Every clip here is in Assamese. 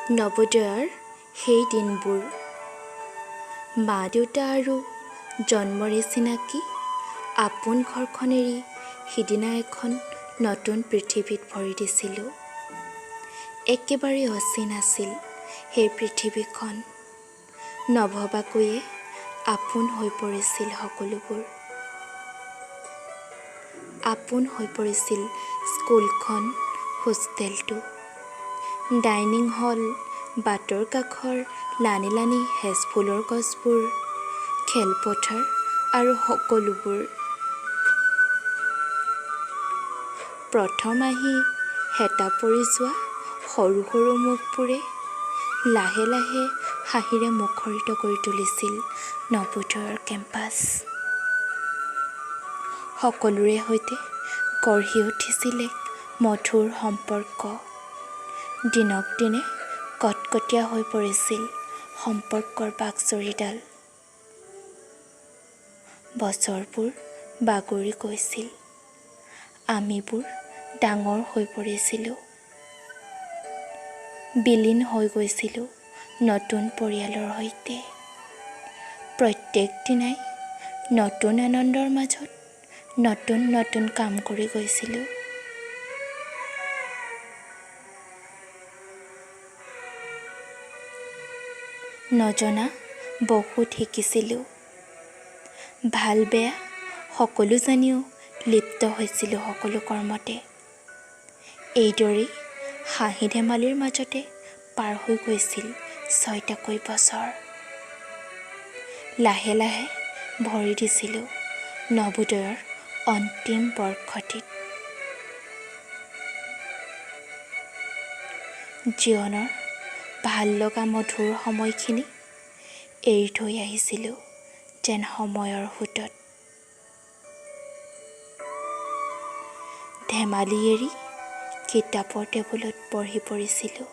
নৱোদয়ৰ সেই দিনবোৰ মা দেউতা আৰু জন্মৰে চিনাকি আপোন ঘৰখন এৰি সিদিনা এখন নতুন পৃথিৱীত ভৰি দিছিলোঁ। একেবাৰে অচিন আছিল সেই পৃথিৱীখন। নভবাকৈয়ে আপোন হৈ পৰিছিল সকলোবোৰ। আপোন হৈ পৰিছিল স্কুলখন, হোষ্টেলটো, ডাইনিং হল, বাটৰ কাষৰ লানি লানি হেজফুলৰ গছবোৰ, খেলপথাৰ আৰু সকলোবোৰ। প্ৰথম আহি হেতা পৰি যোৱা সৰু সৰু মুখবোৰে লাহে লাহে হাঁহিৰে মুখৰিত কৰি তুলিছিল নৱোদয়ৰ কেম্পাছ। সকলোৰে সৈতে গঢ়ি উঠিছিল এক মধুৰ সম্পৰ্ক। দিনক দিনে কটকটীয়া হৈ পৰিছিল সম্পৰ্কৰ বাকচৰীডাল। বছৰবোৰ বাগৰি গৈছিল। আমিবোৰ ডাঙৰ হৈ পৰিছিলোঁ। বিলীন হৈ গৈছিলোঁ নতুন পৰিয়ালৰ সৈতে। প্ৰত্যেক দিনাই নতুন আনন্দৰ মাজত নতুন নতুন কাম কৰি গৈছিলোঁ। নজনা বহুত শিকিছিলোঁ। ভাল বেয়া সকলো জানিও লিপ্ত হৈছিলোঁ সকলো কৰ্মতে। এইদৰেই হাঁহি ধেমালিৰ মাজতে পাৰ হৈ গৈছিল 6টাকৈ বছৰ। লাহে লাহে ভৰি দিছিলোঁ নৱোদয়ৰ অন্তিম বৰ্ষটিত। জীৱনৰ ভাল লগা মধুৰ সময়খিনি এৰি থৈ আহিছিলোঁ যেন সময়ৰ সোঁতত। ধেমালি এৰি কিতাপৰ টেবুলত বহি পৰিছিলোঁ।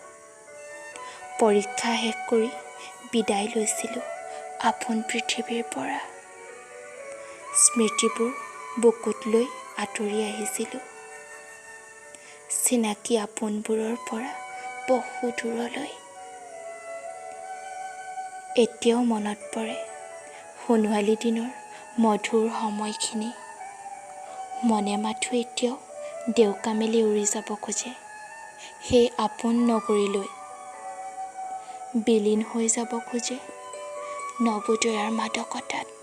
পৰীক্ষা শেষ কৰি বিদায় লৈছিলোঁ আপোন পৃথিৱীৰ পৰা। স্মৃতিবোৰ বুকুত লৈ আঁতৰি আহিছিলোঁ চিনাকি আপোনবোৰৰ পৰা বহু দূৰলৈ। এতিয়াও মনত পৰে সোণোৱালী দিনৰ মধুৰ সময়খিনি। মনে মাথো এতিয়াও ডেউকা মেলি উৰি যাব খোজে সেই আপোন নগৰীলৈ। বিলীন হৈ যাব খোজে নৱোদয়ৰ মাদকতাত।